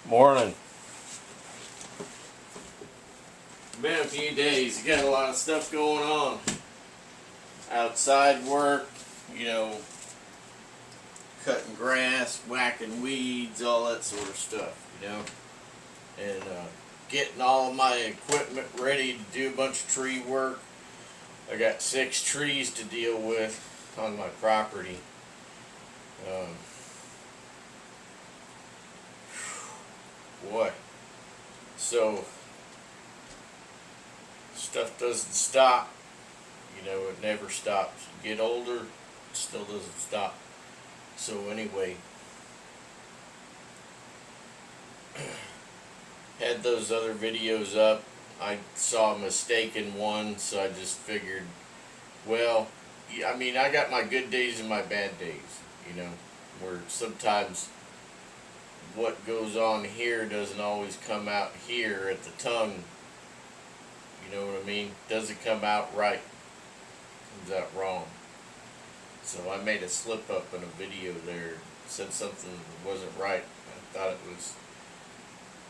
Morning. Been a few days. Got a lot of stuff going on. Outside work, cutting grass, whacking weeds, all that sort of stuff, and getting all of my equipment ready to do a bunch of tree work. I got 6 trees to deal with on my property. Boy. So, stuff doesn't stop. It never stops. You get older, it still doesn't stop. So anyway, had those other videos up. I saw a mistake in one, so I just figured, well, I got my good days and my bad days, where sometimes what goes on here doesn't always come out here at the tongue. You know what I mean? Doesn't come out right. Comes out wrong. So I made a slip up in a video there. Said something that wasn't right. I thought it was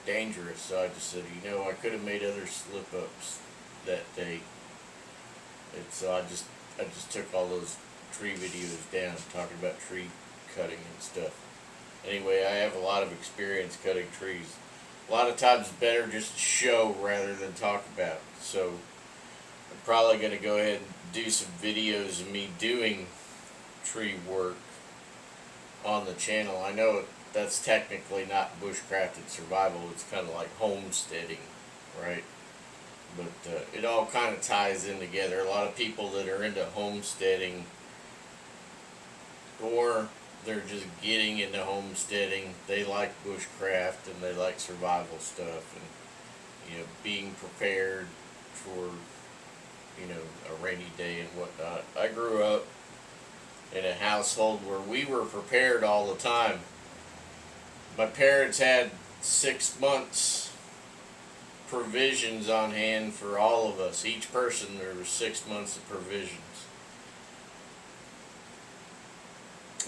dangerous. So I just said, I could have made other slip ups that day. And so I just took all those tree videos down, talking about tree cutting and stuff. Anyway, I have a lot of experience cutting trees. A lot of times it's better just to show rather than talk about. So I'm probably going to go ahead and do some videos of me doing tree work on the channel. I know that's technically not bushcrafted survival. It's kind of like homesteading, right? But it all kind of ties in together. A lot of people that are into homesteading, or they're just getting into homesteading, they like bushcraft and they like survival stuff, and being prepared for a rainy day and whatnot. I grew up in a household where we were prepared all the time. My parents had 6 months provisions on hand for all of us. Each person, there was 6 months of provisions.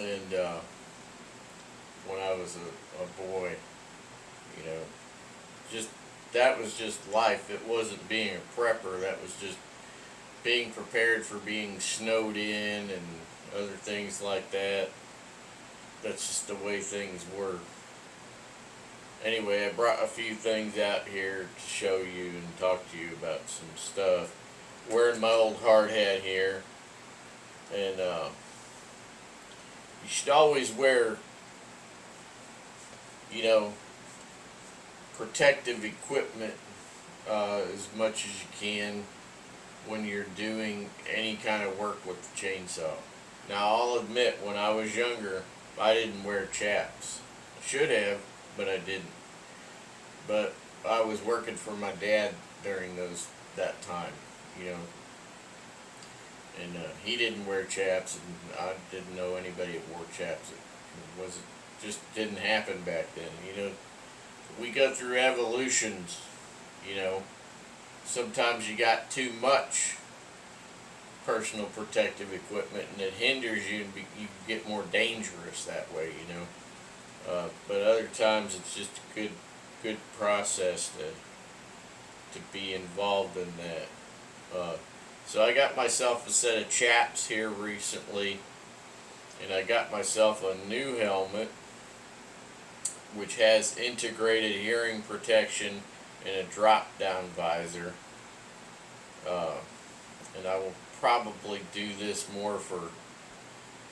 And when I was a boy, that was just life. It wasn't being a prepper. That was just being prepared for being snowed in and other things like that. That's just the way things were. Anyway, I brought a few things out here to show you and talk to you about some stuff. Wearing my old hard hat here, and you should always wear, protective equipment as much as you can when you're doing any kind of work with the chainsaw. Now, I'll admit, when I was younger, I didn't wear chaps. I should have, but I didn't. But I was working for my dad during that time, and he didn't wear chaps, and I didn't know anybody that wore chaps. It just didn't happen back then. We go through evolutions. Sometimes you got too much personal protective equipment, and it hinders you, and you get more dangerous that way. But other times it's just a good process to be involved in that. So I got myself a set of chaps here recently, and I got myself a new helmet which has integrated hearing protection and a drop down visor. And I will probably do this more for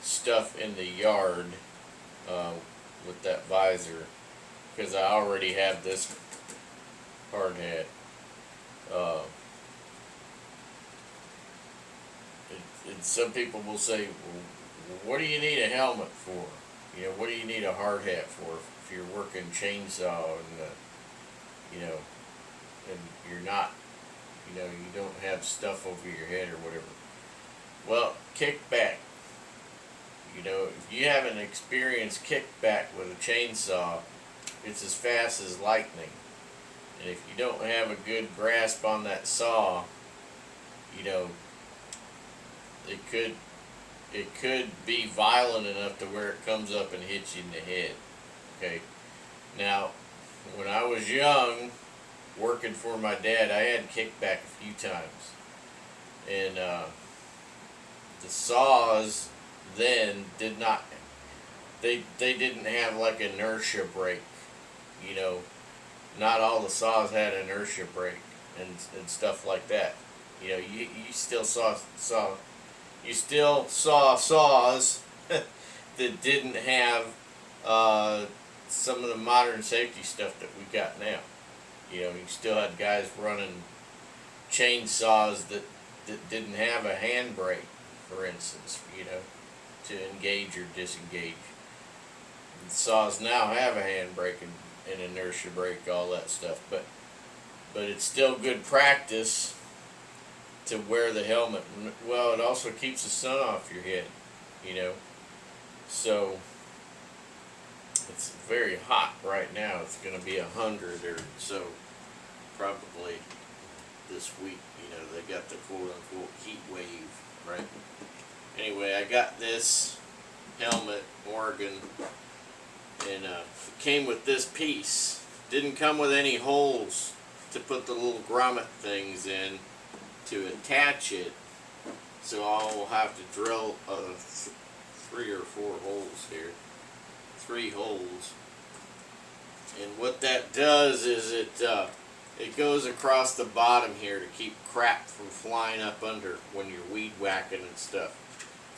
stuff in the yard with that visor, because I already have this hard hat. And some people will say, well, what do you need a helmet for? What do you need a hard hat for if you're working chainsaw and, and you're not, you don't have stuff over your head or whatever. Well, kick back. If you haven't experienced kickback with a chainsaw, it's as fast as lightning. And if you don't have a good grasp on that saw, it could be violent enough to where it comes up and hits you in the head. Okay. Now, when I was young, working for my dad, I had kickback a few times, and the saws then did not. They didn't have like inertia brake, you know. Not all the saws had inertia brake and stuff like that. You know, you still you still saw saws that didn't have some of the modern safety stuff that we got now. You know, you still had guys running chainsaws that didn't have a handbrake, for instance, you know, to engage or disengage. The saws now have a handbrake and inertia brake, all that stuff, but it's still good practice to wear the helmet. Well, it also keeps the sun off your head, you know. So it's very hot right now. It's going to be 100 or so probably this week. You know, they got the quote-unquote heat wave, right? Anyway, I got this helmet, Oregon, and it came with this piece. Didn't come with any holes to put the little grommet things in to attach it, so I'll have to drill 3 or 4 holes here. 3 holes. And what that does is it goes across the bottom here to keep crap from flying up under when you're weed whacking and stuff.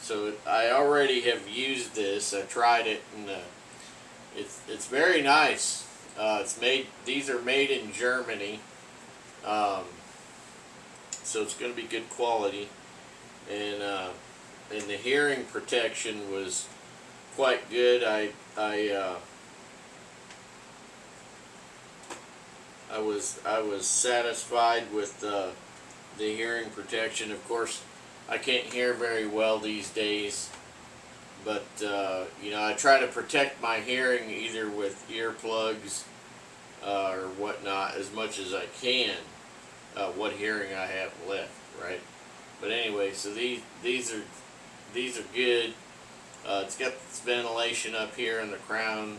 So I already have used this. I tried it, and it's very nice. It's made. These are made in Germany, so it's going to be good quality. And the hearing protection was quite good. I was satisfied with the hearing protection. Of course, I can't hear very well these days, but you know, I try to protect my hearing either with earplugs or whatnot as much as I can. What hearing I have left, right? But anyway, so these are good. It's got this ventilation up here in the crown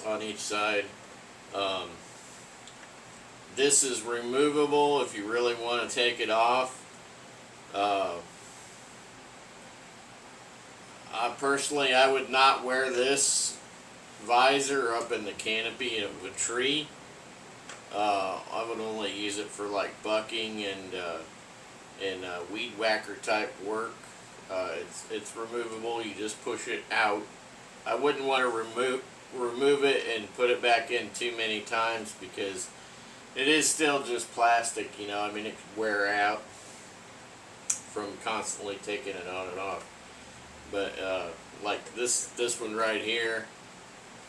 on each side. This is removable if you really want to take it off. Personally, I would not wear this visor up in the canopy of a tree. I would only use it for like bucking and weed whacker type work. It's removable. You just push it out. I wouldn't want to remove it and put it back in too many times, because it is still just plastic, you know. I mean, it could wear out from constantly taking it on and off. But like this one right here,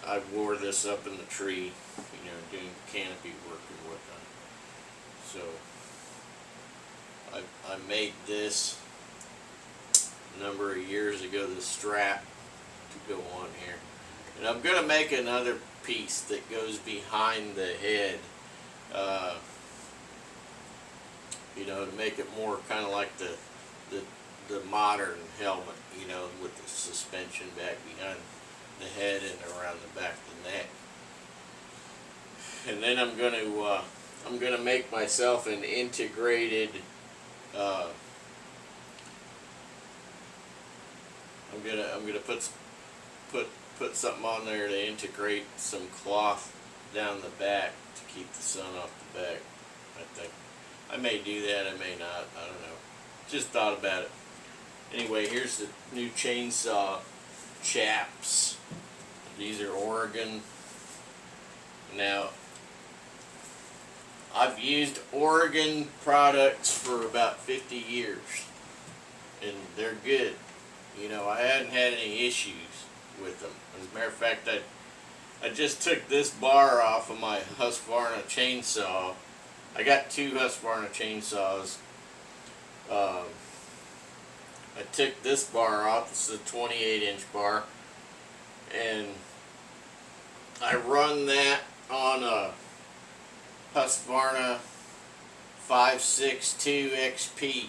I wore this up in the tree, you know, doing canopy work and whatnot. So I made this a number of years ago, the strap to go on here. And I'm going to make another piece that goes behind the head, you know, to make it more kind of like the modern helmet, you know, with the suspension back behind the head and around the back of the neck. And then I'm going to make myself an integrated I'm gonna put something on there to integrate some cloth down the back to keep the sun off the back. I think I may do that, I may not, I don't know. Just thought about it. Anyway, here's the new chainsaw chaps. These are Oregon. Now, I've used Oregon products for about 50 years, and they're good. You know, I hadn't had any issues with them. As a matter of fact, I just took this bar off of my Husqvarna chainsaw. I got 2 Husqvarna chainsaws. I took this bar off. This is a 28-inch bar, and I run that on a Husqvarna 562 XP.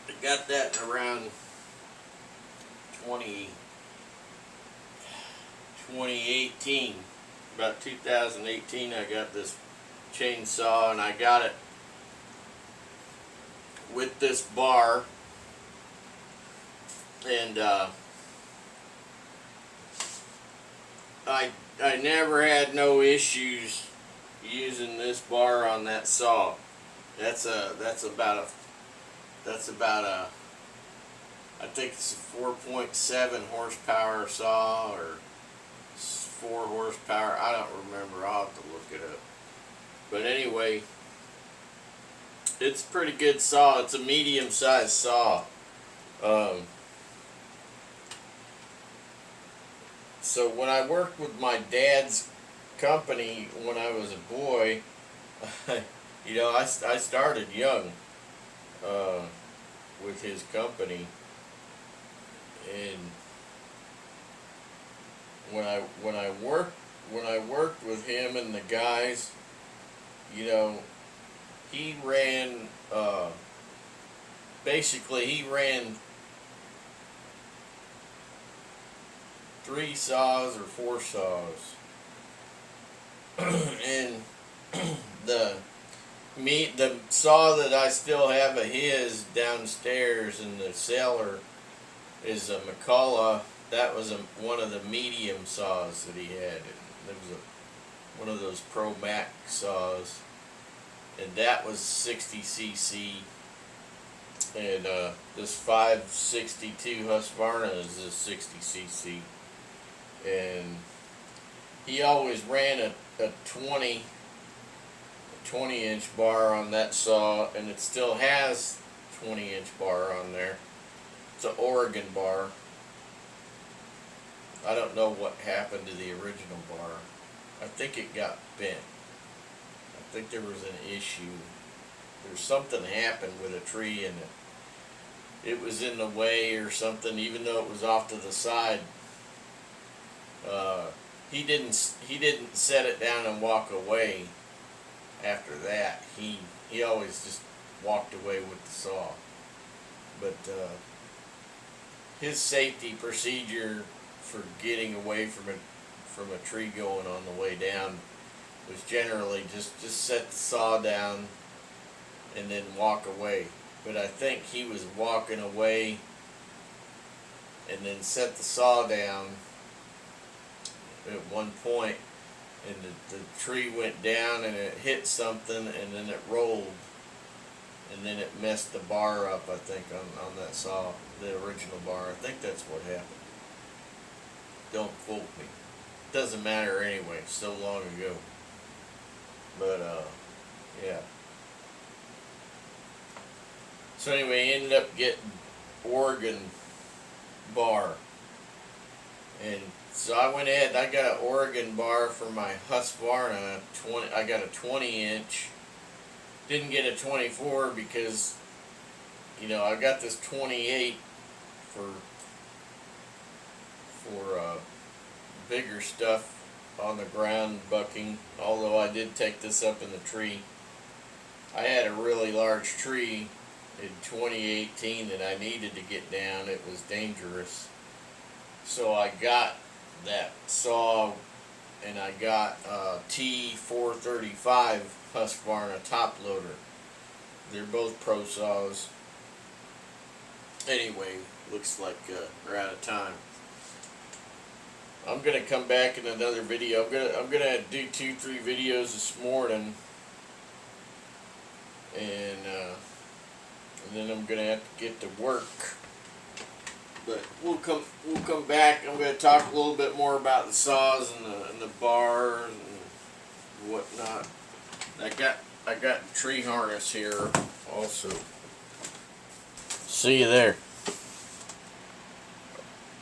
I got that in around 20, 2018, about 2018, I got this chainsaw, and I got it with this bar, and I never had no issues using this bar on that saw. That's about a I think it's a 4.7 horsepower saw, or 4 horsepower. I don't remember. I'll have to look it up. But anyway, it's a pretty good saw. It's a medium-sized saw. So when I worked with my dad's company when I was a boy, you know, I started young with his company, and when I worked with him and the guys, you know, he ran basically he ran 3 saws or 4 saws, and the saw that I still have of his downstairs in the cellar is a McCullough. That was one of the medium saws that he had. It was one of those Pro Max saws, and that was 60 cc. And this 562 Husqvarna is a 60 cc. And he always ran a 20 inch bar on that saw, and it still has 20 inch bar on there. It's an Oregon bar. I don't know what happened to the original bar. I think it got bent. I think there was an issue. There's something happened with a tree, and it was in the way or something, even though it was off to the side. He didn't set it down and walk away after that. He always just walked away with the saw. But his safety procedure for getting away from a tree going on the way down was generally just set the saw down and then walk away. But I think he was walking away and then set the saw down at one point, and the tree went down and it hit something, and then it rolled, and then it messed the bar up, I think, on that saw, the original bar. I think that's what happened. Don't quote me. Doesn't matter anyway, so long ago. But yeah. So anyway, he ended up getting Oregon bar, and so I went ahead and I got an Oregon bar for my Husqvarna. I got a 20 inch. Didn't get a 24 because, you know, I got this 28 for bigger stuff on the ground, bucking. Although I did take this up in the tree. I had a really large tree in 2018 that I needed to get down. It was dangerous. So I got that saw, and I got a T435 Husqvarna top loader. They're both pro saws. Anyway, looks like we're out of time. I'm gonna come back in another video. I'm gonna do 2-3 videos this morning, and then I'm gonna have to get to work. But we'll come back. I'm going to talk a little bit more about the saws and the bar and whatnot. I got the tree harness here also. See you there.